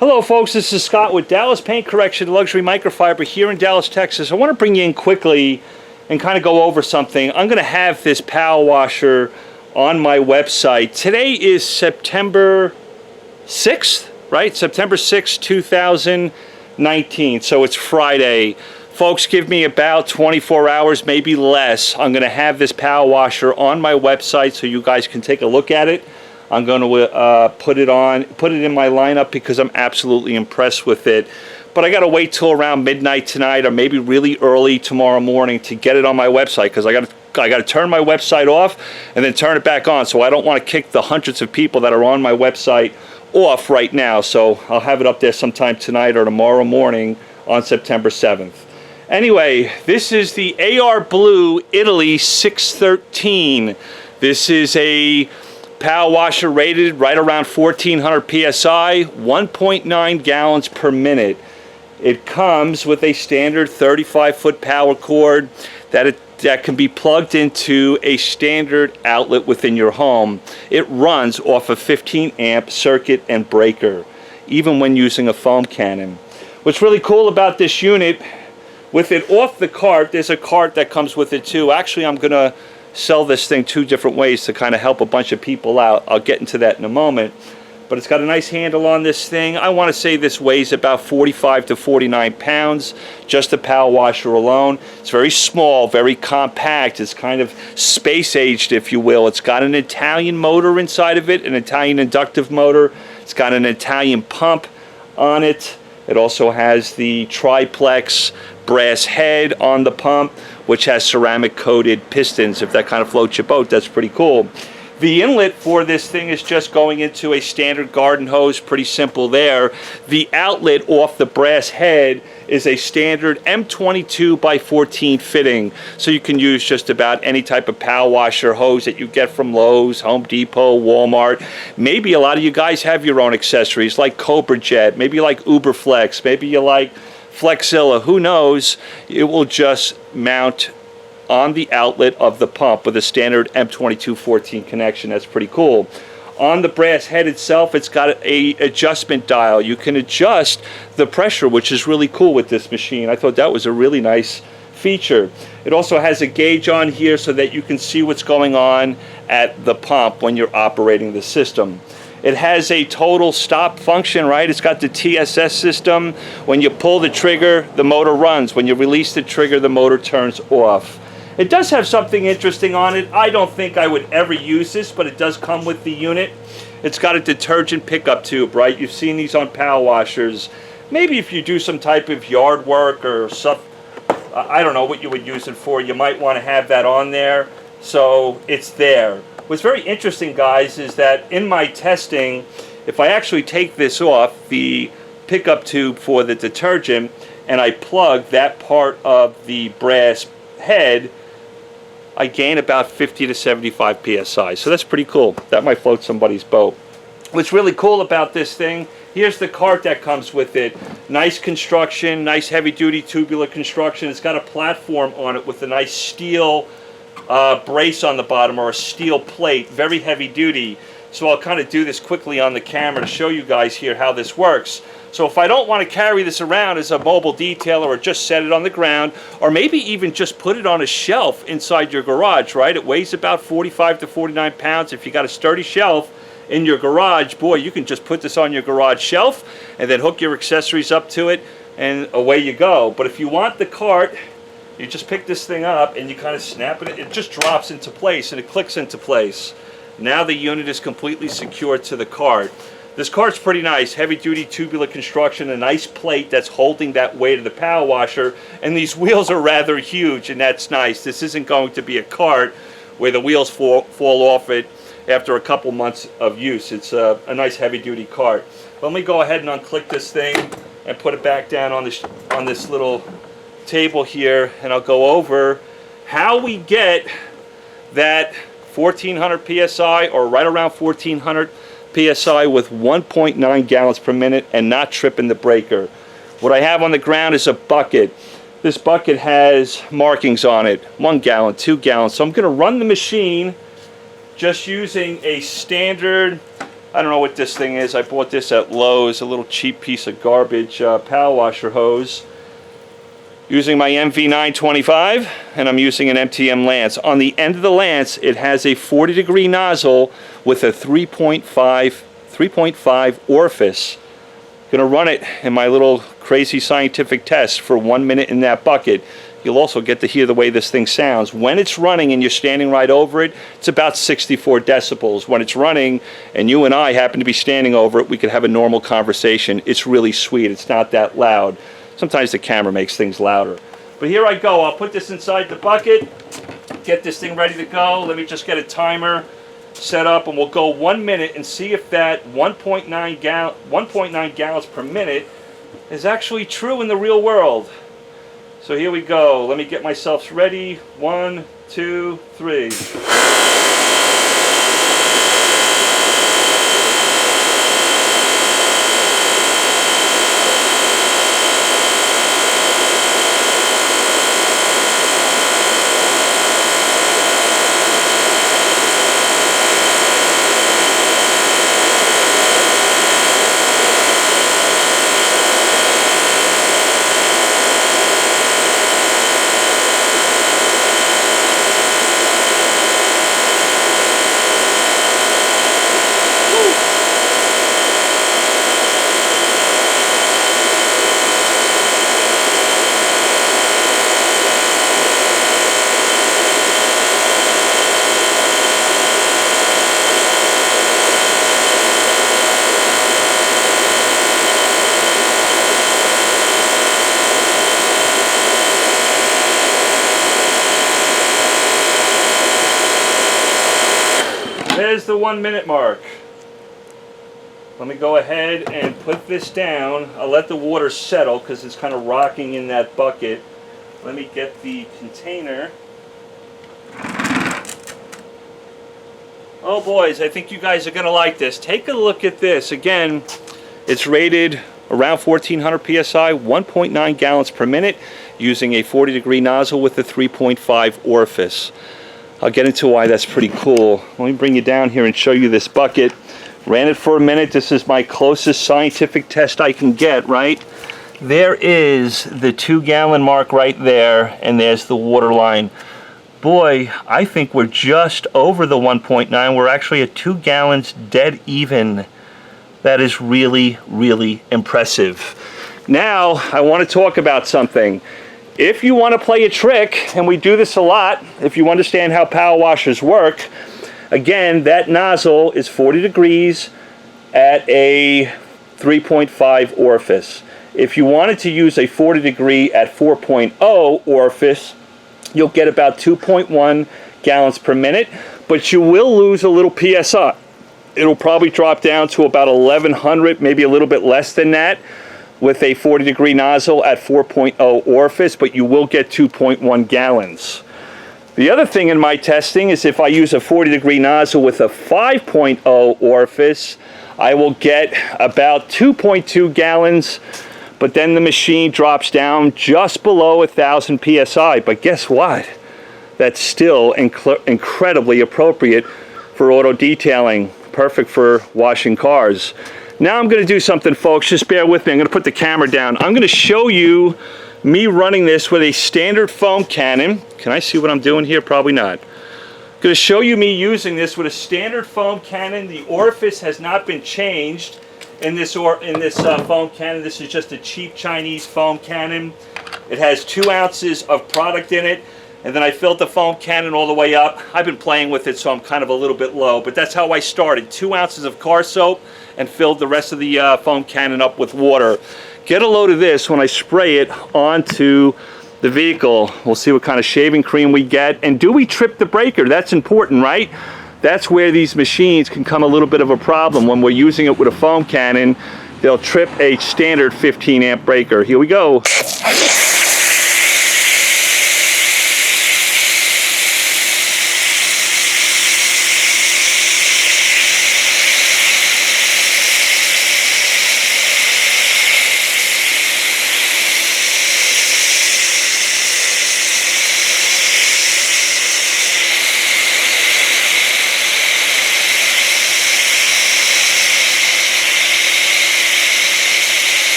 Hello folks, this is Scott with Dallas Paint Correction Luxury Microfiber here in Dallas, Texas. I want to bring you in quickly and kind of go over something. I'm going to have this power washer on my website. Today is September 6th, right? September 6th, 2019. So it's Friday. Folks, give me about 24 hours, maybe less. I'm going to have this power washer on my website so you guys can take a look at it. I'm going to put it in my lineup because I'm absolutely impressed with it. But I got to wait till around midnight tonight or maybe really early tomorrow morning to get it on my website, because I got to turn my website off and then turn it back on. So I don't want to kick the hundreds of people that are on my website off right now. So I'll have it up there sometime tonight or tomorrow morning on September 7th. Anyway, this is the AR Blue Italy 613. This is a power washer rated right around 1400 psi, 1.9 gallons per minute. It comes with a standard 35-foot power cord that can be plugged into a standard outlet within your home. It runs off a 15-amp circuit and breaker, even when using a foam cannon. What's really cool about this unit, with it off the cart, there's a cart that comes with it too. Actually, I'm going to sell this thing two different ways to kind of help a bunch of people out. I'll get into that in a moment. But it's got a nice handle on this thing. I want to say this weighs about 45 to 49 pounds, just the power washer alone. It's very small, very compact. It's kind of space-aged, if you will. It's got an Italian motor inside of it, an Italian inductive motor. It's got an Italian pump on it. It also has the triplex brass head on the pump, which has ceramic coated pistons. If that kind of floats your boat, that's pretty cool. The inlet for this thing is just going into a standard garden hose, pretty simple there. The outlet off the brass head is a standard M22 by 14 fitting, so you can use just about any type of power washer hose that you get from Lowe's, Home Depot, Walmart. Maybe a lot of you guys have your own accessories like Cobra Jet, maybe you like Uberflex, maybe you like Flexzilla, who knows. It will just mount on the outlet of the pump with a standard M22 14 connection. That's pretty cool. On the brass head itself, it's got a adjustment dial. You can adjust the pressure, which is really cool with this machine. I thought that was a really nice feature. It also has a gauge on here so that you can see what's going on at the pump when you're operating the system. It has a total stop function, right? It's got the TSS system. When you pull the trigger, the motor runs. When you release the trigger, the motor turns off. It does have something interesting on it. I don't think I would ever use this, but it does come with the unit. It's got a detergent pickup tube, right? You've seen these on power washers. Maybe if you do some type of yard work or stuff, I don't know what you would use it for. You might want to have that on there. So it's there. What's very interesting, guys, is that in my testing, if I actually take this off, the pickup tube for the detergent, and I plug that part of the brass head, I gain about 50 to 75 psi. So that's pretty cool. That might float somebody's boat. What's really cool about this thing, here's the cart that comes with it. Nice construction, nice heavy-duty tubular construction. It's got a platform on it with a nice steel brace on the bottom, or a steel plate, very heavy duty. So I'll kind of do this quickly on the camera to show you guys here how this works. So if I don't want to carry this around as a mobile detailer, or just set it on the ground, or maybe even just put it on a shelf inside your garage, right? It weighs about 45 to 49 pounds. If you got a sturdy shelf in your garage, boy, you can just put this on your garage shelf and then hook your accessories up to it and away you go. But if you want the cart, you just pick this thing up and you kind of snap it. It just drops into place and it clicks into place. Now the unit is completely secured to the cart. This cart's pretty nice, heavy-duty tubular construction, a nice plate that's holding that weight of the power washer, and these wheels are rather huge, and that's nice. This isn't going to be a cart where the wheels fall off it after a couple months of use. It's a nice heavy-duty cart. Let me go ahead and unclick this thing and put it back down on this little table here, and I'll go over how we get that 1400 psi, or right around 1400 psi, with 1.9 gallons per minute and not tripping the breaker. What I have on the ground is a bucket. This bucket has markings on it, 1 gallon, 2 gallons. So I'm going to run the machine just using a standard I don't know what this thing is. I bought this at Lowe's, a little cheap piece of garbage power washer hose. Using my MV925, and I'm using an MTM lance. On the end of the lance, it has a 40-degree nozzle with a 3.5 orifice. Gonna run it in my little crazy scientific test for 1 minute in that bucket. You'll also get to hear the way this thing sounds. When it's running and you're standing right over it, it's about 64 decibels. When it's running and you and I happen to be standing over it, we could have a normal conversation. It's really sweet. It's not that loud. Sometimes the camera makes things louder. But here I go. I'll put this inside the bucket, get this thing ready to go. Let me just get a timer set up, and we'll go 1 minute and see if that 1.9 gallons per minute is actually true in the real world. So here we go. Let me get myself ready. 1, 2, 3. There's the 1 minute mark. Let me go ahead and put this down. I'll let the water settle because it's kind of rocking in that bucket. Let me get the container. Oh boys, I think you guys are going to like this. Take a look at this. Again, it's rated around 1400 psi, 1.9 gallons per minute, using a 40-degree nozzle with a 3.5 orifice. I'll get into why that's pretty cool. Let me bring you down here and show you this bucket. Ran it for a minute. This is my closest scientific test I can get, right? There is the 2-gallon mark right there, and there's the water line. Boy, I think we're just over the 1.9. We're actually at 2 gallons dead even. That is really, really impressive. Now, I want to talk about something. If you want to play a trick, and we do this a lot, if you understand how power washers work, again, that nozzle is 40 degrees at a 3.5 orifice. If you wanted to use a 40 degree at 4.0 orifice, you'll get about 2.1 gallons per minute, but you will lose a little PSI. It'll probably drop down to about 1100, maybe a little bit less than that, with a 40 degree nozzle at 4.0 orifice, but you will get 2.1 gallons. The other thing in my testing is if I use a 40 degree nozzle with a 5.0 orifice, I will get about 2.2 gallons, but then the machine drops down just below 1000 psi. But guess what? That's still incredibly appropriate for auto detailing, perfect for washing cars. Now I'm going to do something, folks. Just bear with me. I'm going to put the camera down. I'm going to show you me running this with a standard foam cannon. Can I see what I'm doing here? Probably not. I'm going to show you me using this with a standard foam cannon. The orifice has not been changed in this foam cannon. This is just a cheap Chinese foam cannon. It has 2 ounces of product in it, and then I filled the foam cannon all the way up. I've been playing with it, so I'm kind of a little bit low, but that's how I started. 2 ounces of car soap and filled the rest of the foam cannon up with water. Get a load of this when I spray it onto the vehicle. We'll see what kind of shaving cream we get. And do we trip the breaker? That's important, right? That's where these machines can come a little bit of a problem. When we're using it with a foam cannon, they'll trip a standard 15 amp breaker. Here we go.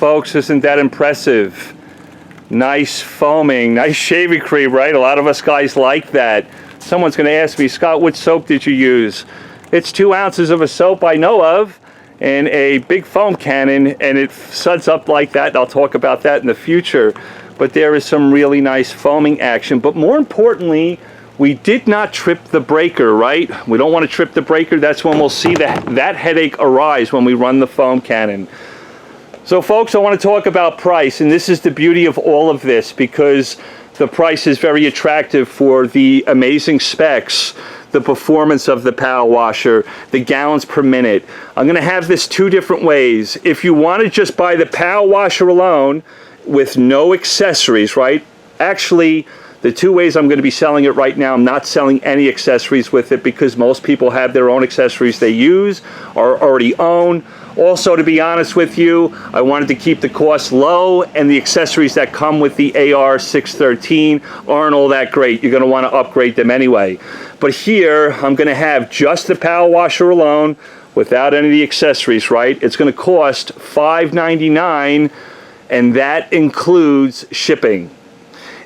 folks, isn't that impressive? Nice foaming, nice shaving cream, right? A lot of us guys like that. Someone's going to ask me, Scott, what soap did you use? It's 2 ounces of a soap I know of and a big foam cannon, and it suds up like that, and I'll talk about that in the future. But there is some really nice foaming action. But more importantly, we did not trip the breaker, right? We don't want to trip the breaker. That's when we'll see that headache arise when we run the foam cannon. So folks, I want to talk about price, and this is the beauty of all of this, because the price is very attractive for the amazing specs, the performance of the power washer, the gallons per minute. I'm going to have this 2 different ways. If you want to just buy the power washer alone with no accessories, right? Actually, the 2 ways I'm going to be selling it right now, I'm not selling any accessories with it because most people have their own accessories they use or already own. Also, to be honest with you, I wanted to keep the cost low, and the accessories that come with the AR613 aren't all that great. You're going to want to upgrade them anyway. But here, I'm going to have just the power washer alone without any of the accessories, right? It's going to cost $5.99, and that includes shipping.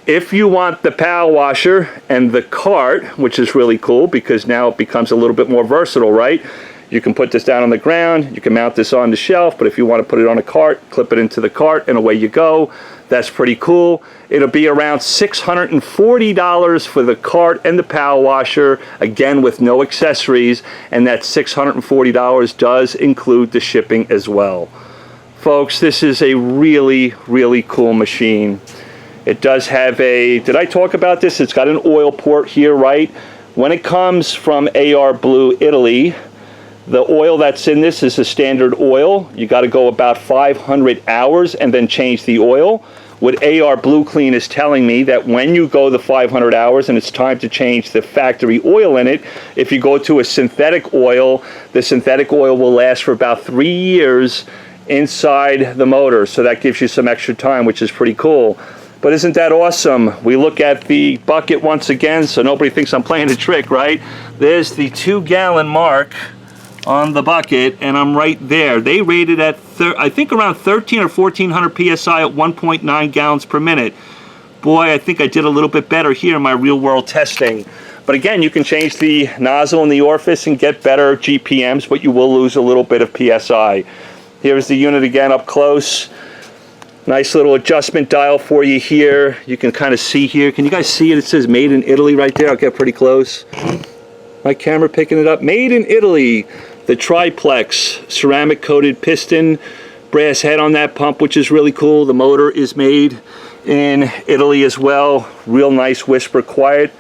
If you want the power washer and the cart, which is really cool because now it becomes a little bit more versatile, right? You can put this down on the ground, you can mount this on the shelf, but if you want to put it on a cart, clip it into the cart, and away you go. That's pretty cool. It'll be around $640 for the cart and the power washer, again with no accessories, and that $640 does include the shipping as well. Folks, this is a really, really cool machine. It does have a, did I talk about this? It's got an oil port here, right? When it comes from AR Blue Italy, the oil that's in this is a standard oil. You got to go about 500 hours and then change the oil. What AR Blue Clean is telling me that when you go the 500 hours and it's time to change the factory oil in it, if you go to a synthetic oil, the synthetic oil will last for about 3 years inside the motor. So that gives you some extra time, which is pretty cool. But isn't that awesome? We look at the bucket once again so nobody thinks I'm playing a trick, right? There's the 2-gallon mark on the bucket, and I'm right there. They rated at, I think, around 13 or 1400 PSI at 1.9 gallons per minute. Boy, I think I did a little bit better here in my real-world testing. But again, you can change the nozzle and the orifice and get better GPMs, but you will lose a little bit of PSI. Here's the unit again up close. Nice little adjustment dial for you here. You can kind of see here. Can you guys see it? It says Made in Italy right there. I'll get pretty close. My camera picking it up. Made in Italy. The triplex ceramic coated piston, brass head on that pump, which is really cool. The motor is made in Italy as well. Real nice, whisper quiet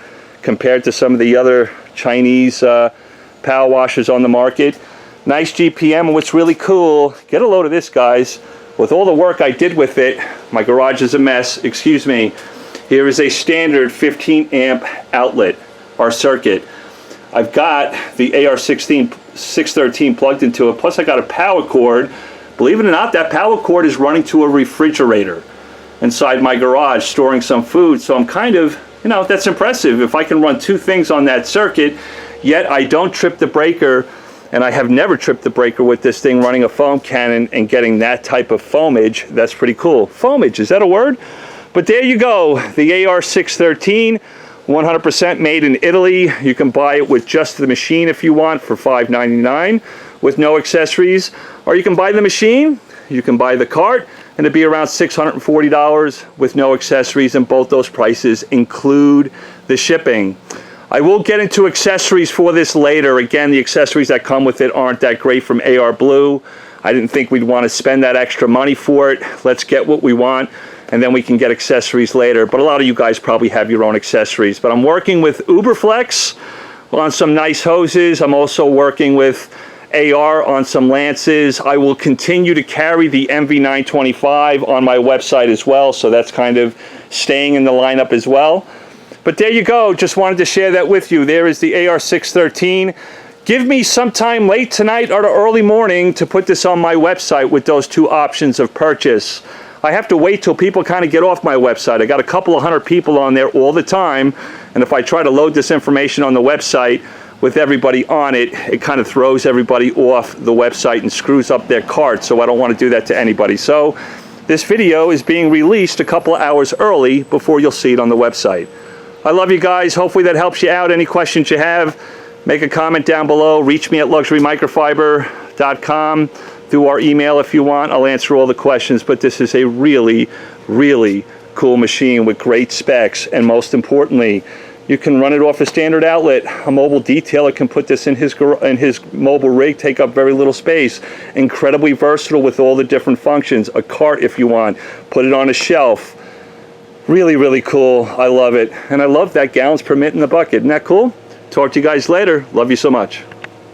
compared to some of the other Chinese power washers on the market. Nice GPM, and what's really cool, get a load of this, guys. With all the work I did with it, my garage is a mess, excuse me. Here is a standard 15 amp outlet or circuit. I've got the AR613 plugged into it, plus I got a power cord. Believe it or not, that power cord is running to a refrigerator inside my garage, storing some food. So I'm kind of, you know, that's impressive. If I can run 2 things on that circuit, yet I don't trip the breaker, and I have never tripped the breaker with this thing running a foam cannon and getting that type of foamage. That's pretty cool. Foamage, is that a word? But there you go, the AR613. 100% made in Italy. You can buy it with just the machine if you want for $5.99 with no accessories, or you can buy the machine, you can buy the cart, and it'd be around $640 with no accessories, and both those prices include the shipping. I will get into accessories for this later. Again, the accessories that come with it aren't that great from AR Blue. I didn't think we'd want to spend that extra money for it. Let's get what we want, and then we can get accessories later. But a lot of you guys probably have your own accessories. But I'm working with Uberflex on some nice hoses. I'm also working with AR on some lances. I will continue to carry the MV925 on my website as well, so that's kind of staying in the lineup as well. But there you go, just wanted to share that with you. There is the AR613. Give me some time late tonight or early morning to put this on my website with those 2 options of purchase. I have to wait till people kind of get off my website. I got a couple of 100 people on there all the time, and if I try to load this information on the website with everybody on it, it kind of throws everybody off the website and screws up their cart, so I don't want to do that to anybody. So this video is being released a couple of hours early before you'll see it on the website. I love you guys. Hopefully that helps you out. Any questions you have, make a comment down below. Reach me at luxurymicrofiber.com through our email if you want. I'll answer all the questions, but this is a really, really cool machine with great specs, and most importantly, you can run it off a standard outlet. A mobile detailer can put this in his mobile rig, take up very little space. Incredibly versatile with all the different functions. A cart if you want, put it on a shelf. Really, really cool. I love it. And I love that gallons per minute in the bucket. Isn't that cool? Talk to you guys later. Love you so much.